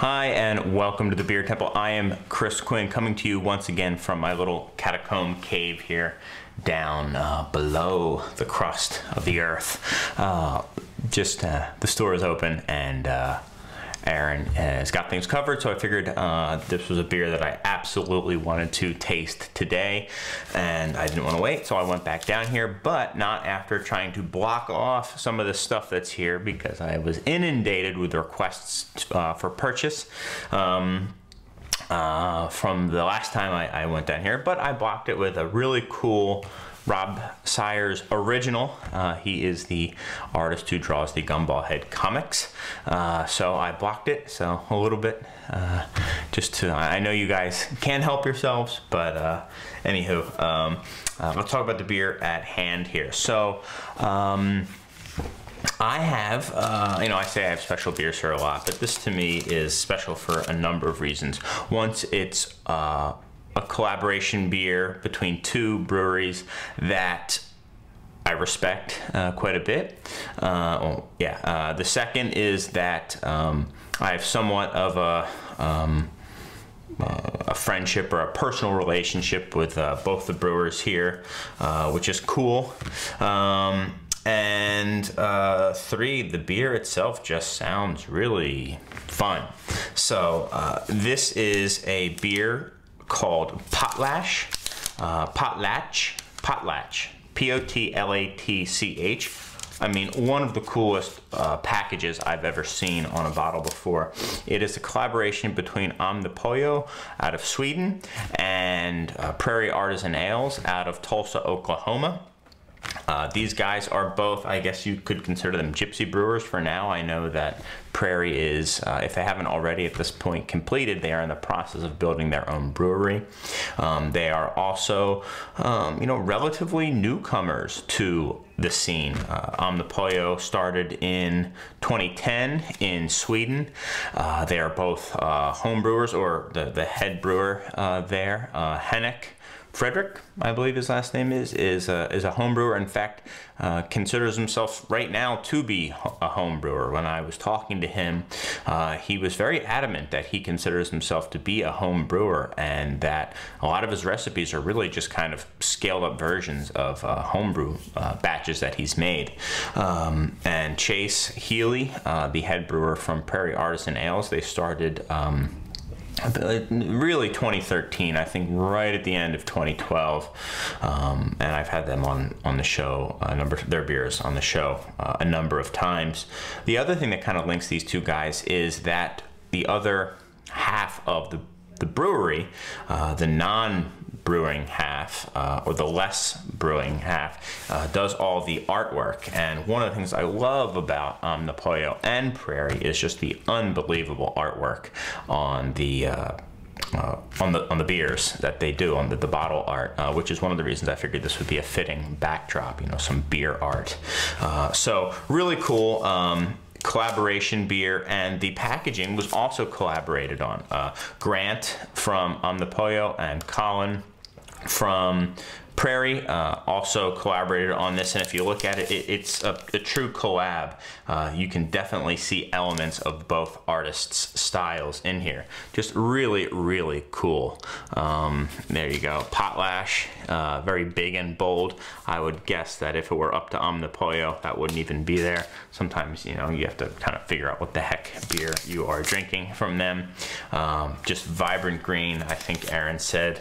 Hi and welcome to the Beer Temple. I am Chris Quinn coming to you once again from my little catacomb cave here down below the crust of the earth. The store is open and Aaron has got things covered, so I figured this was a beer that I absolutely wanted to taste today, and I didn't want to wait, so I went back down here, but not after trying to block off some of the stuff that's here because I was inundated with requests for purchase from the last time I went down here, but I blocked it with a really cool Rob Sayers original. He is the artist who draws the Gumball Head comics. So I blocked it, so a little bit, I know you guys can't help yourselves, but anywho, let's talk about the beer at hand here. So, I have, I say I have special beers here a lot, but this to me is special for a number of reasons. Once it's, a collaboration beer between two breweries that I respect quite a bit. The second is that I have somewhat of a friendship or a personal relationship with both the brewers here, which is cool. Three, the beer itself just sounds really fun. So this is a beer called Potlatch, P-O-T-L-A-T-C-H. I mean, one of the coolest packages I've ever seen on a bottle before. It is a collaboration between Omnipollo out of Sweden and Prairie Artisan Ales out of Tulsa, Oklahoma. These guys are both, I guess you could consider them gypsy brewers for now. I know that Prairie is, if they haven't already at this point completed, they are in the process of building their own brewery. They are also, relatively newcomers to the scene. Omnipollo started in 2010 in Sweden. They are both home brewers, or the head brewer there, Henrik Frederick, I believe his last name is a home brewer. In fact, considers himself right now to be a home brewer. When I was talking to him, he was very adamant that he considers himself to be a home brewer, and that a lot of his recipes are really just kind of scaled up versions of homebrew batches that he's made. And Chase Healy, the head brewer from Prairie Artisan Ales, they started really 2013, I think right at the end of 2012, and I've had them on the show, their beers on the show a number of times. The other thing that kind of links these two guys is that the other half of the brewery, the non-brewing half, or the less brewing half, does all the artwork. And one of the things I love about Omnipollo and Prairie is just the unbelievable artwork on the beers that they do, on the bottle art, which is one of the reasons I figured this would be a fitting backdrop, some beer art. So really cool. Collaboration beer, and the packaging was also collaborated on. Grant from Omnipollo and Colin from Prairie also collaborated on this, and if you look at it, it's a true collab. You can definitely see elements of both artists' styles in here. Just really, really cool. There you go. Potlatch, very big and bold. I would guess that if it were up to Omnipollo, that wouldn't even be there. Sometimes, you have to kind of figure out what the heck beer you are drinking from them. Just vibrant green. I think Aaron said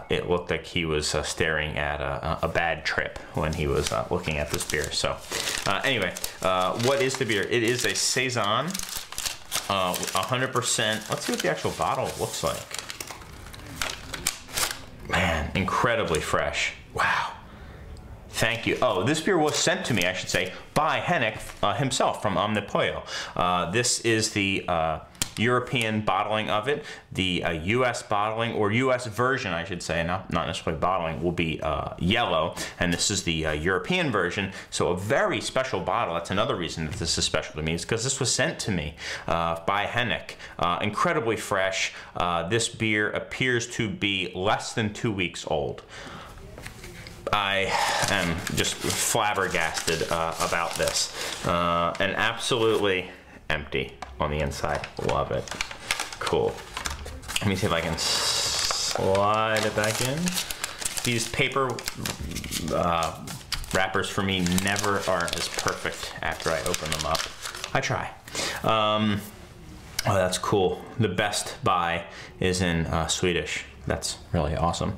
it looked like he was staring at a bad trip when he was looking at this beer. So anyway, what is the beer? It is a Saison, 100%. Let's see what the actual bottle looks like. Man, incredibly fresh. Wow. Thank you. Oh, this beer was sent to me, I should say, by Henrik himself from Omnipollo. This is the European bottling of it. The US bottling, or US version I should say, not necessarily bottling, will be yellow, and this is the European version, so a very special bottle. That's another reason that this is special to me, is because this was sent to me by Henrik. Incredibly fresh. This beer appears to be less than 2 weeks old. I am just flabbergasted about this, and absolutely empty on the inside. Love it. Cool. Let me see if I can slide it back in. These paper wrappers for me never are as perfect after I open them up. I try. Oh, that's cool. The best buy is in Swedish. That's really awesome.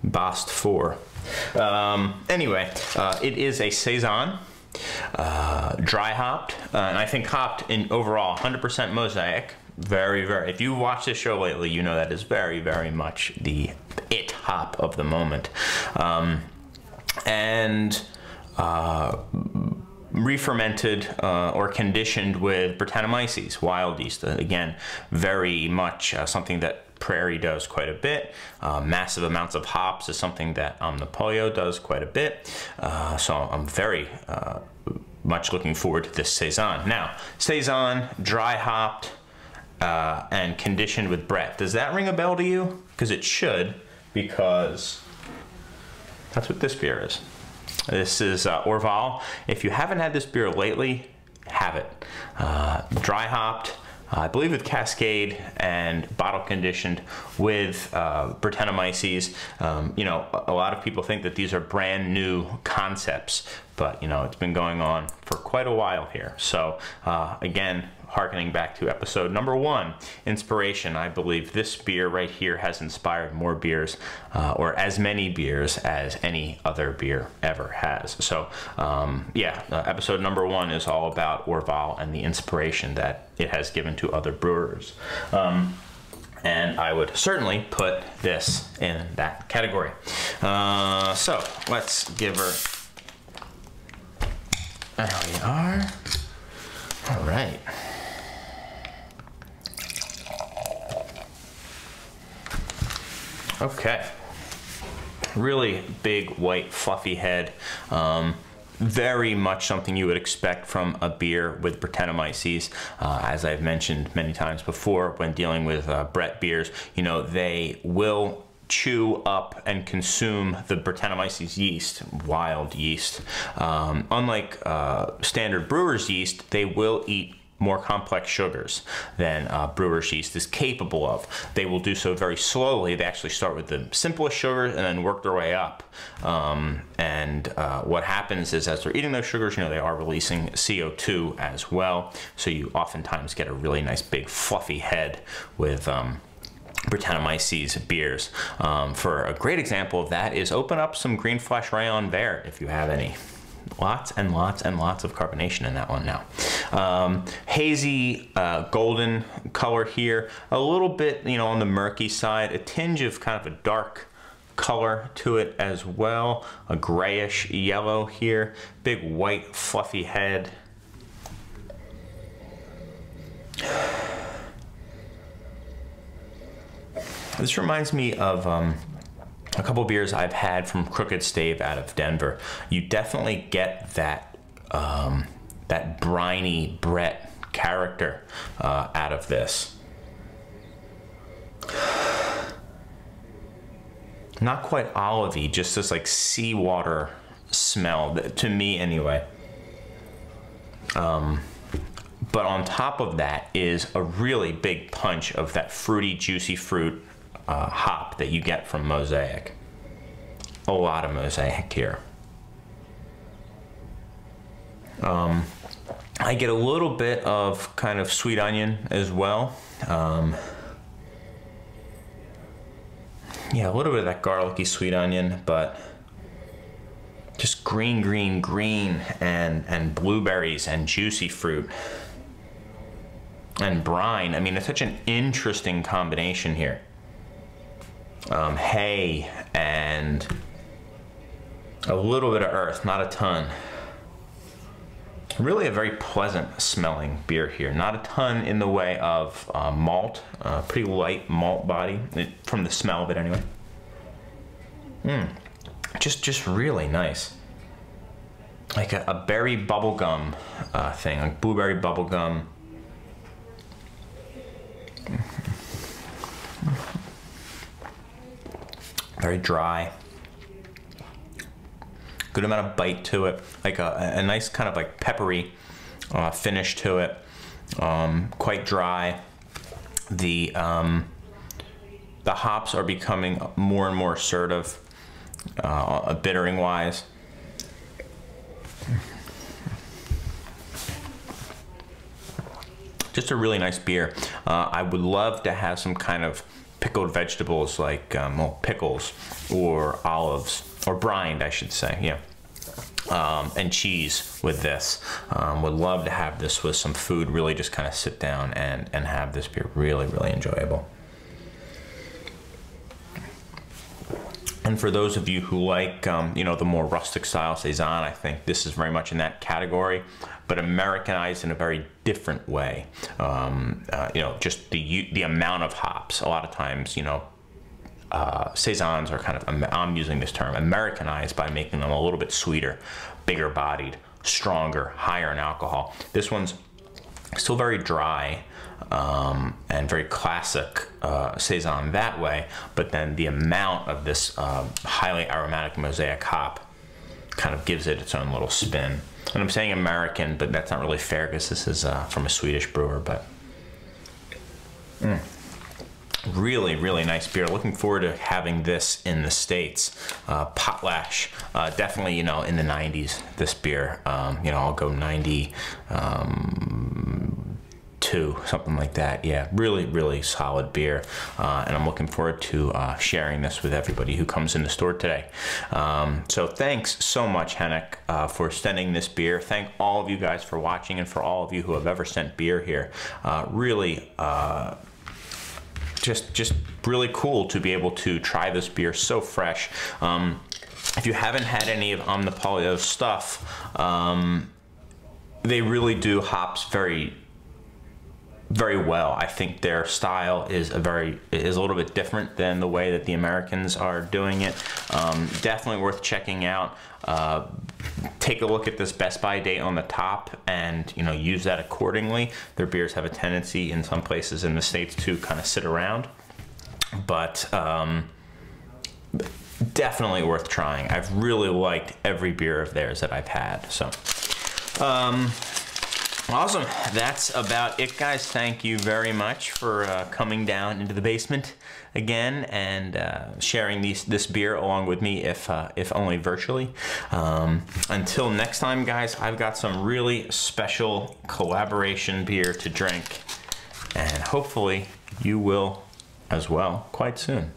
Bast 4. Anyway, it is a Saison, dry hopped, and I think hopped in overall 100% mosaic. Very, very, if you've watched this show lately, you know that is very, very much the it hop of the moment. Re-fermented or conditioned with Brettanomyces, wild yeast. Again, very much something that Prairie does quite a bit. Massive amounts of hops is something that Omnipollo does quite a bit. So I'm very much looking forward to this Saison. Now, Saison, dry hopped, and conditioned with Brett. Does that ring a bell to you? Because it should, because that's what this beer is. This is Orval. If you haven't had this beer lately, have it. Dry hopped, I believe with Cascade, and bottle conditioned with Brettanomyces. You know, a lot of people think that these are brand new concepts, but you know, it's been going on for quite a while here. So again, harkening back to episode number 1, inspiration. I believe this beer right here has inspired more beers, or as many beers as any other beer ever has. So yeah, episode number 1 is all about Orval and the inspiration that it has given to other brewers. And I would certainly put this in that category. So let's give her, there we are. All right. Okay, really big, white, fluffy head. Very much something you would expect from a beer with Brettanomyces. As I've mentioned many times before, when dealing with Brett beers, you know, they will chew up and consume the Brettanomyces yeast, wild yeast. Unlike standard brewer's yeast, they will eat more complex sugars than brewer's yeast is capable of. They will do so very slowly. They actually start with the simplest sugars and then work their way up. What happens is, as they're eating those sugars, you know, they are releasing CO2 as well. So you oftentimes get a really nice big fluffy head with Brettanomyces beers. For a great example of that is open up some Green Flash Rayon Vert if you have any. Lots and lots and lots of carbonation in that one now. Hazy golden color here, a little bit, you know, on the murky side, a tinge of kind of a dark color to it as well, a grayish yellow here, big white fluffy head. This reminds me of a couple beers I've had from Crooked Stave out of Denver. You definitely get that that briny Brett character out of this. Not quite olivey, just this like seawater smell, to me anyway. But on top of that is a really big punch of that fruity, juicy fruit hop that you get from Mosaic. A lot of Mosaic here. I get a little bit of kind of sweet onion as well. Yeah, a little bit of that garlicky sweet onion, but just green, green, green, and blueberries and juicy fruit. And brine. I mean, it's such an interesting combination here. Hay and a little bit of earth, not a ton. Really a very pleasant smelling beer here. Not a ton in the way of malt, pretty light malt body, from the smell of it anyway. Just really nice. Like a berry bubblegum thing, like blueberry bubblegum. Very dry. Good amount of bite to it, like a nice kind of like peppery finish to it. quite dry. The hops are becoming more and more assertive, bittering wise. Just a really nice beer. I would love to have some kind of pickled vegetables like well, pickles or olives, or brined, I should say, yeah. And cheese with this. Would love to have this with some food, really just kind of sit down and have this beer. Really, really enjoyable. And for those of you who like, you know, the more rustic style Saison, I think this is very much in that category, but Americanized in a very different way. You know, just the amount of hops. A lot of times, you know, Saisons are kind of, I'm using this term, Americanized by making them a little bit sweeter, bigger bodied, stronger, higher in alcohol. This one's still very dry, and very classic Saison that way, but then the amount of this highly aromatic mosaic hop kind of gives it its own little spin. And I'm saying American, but that's not really fair because this is from a Swedish brewer, but really, really nice beer. Looking forward to having this in the States. Potlatch, definitely, you know, in the 90s, this beer, you know, I'll go 92, something like that. Yeah, really, really solid beer. And I'm looking forward to sharing this with everybody who comes in the store today. So thanks so much, Henrik, for sending this beer. Thank all of you guys for watching, and for all of you who have ever sent beer here. Really, just really cool to be able to try this beer so fresh. If you haven't had any of Omnipollo's stuff, they really do hops very, very well. I think their style is a little bit different than the way that the Americans are doing it. Definitely worth checking out. Take a look at this Best By date on the top, and you know, use that accordingly. Their beers have a tendency in some places in the States to kind of sit around, but definitely worth trying. I've really liked every beer of theirs that I've had. So awesome. That's about it, guys. Thank you very much for coming down into the basement again and sharing this beer along with me, if only virtually. Until next time, guys, I've got some really special collaboration beer to drink, and hopefully you will as well quite soon.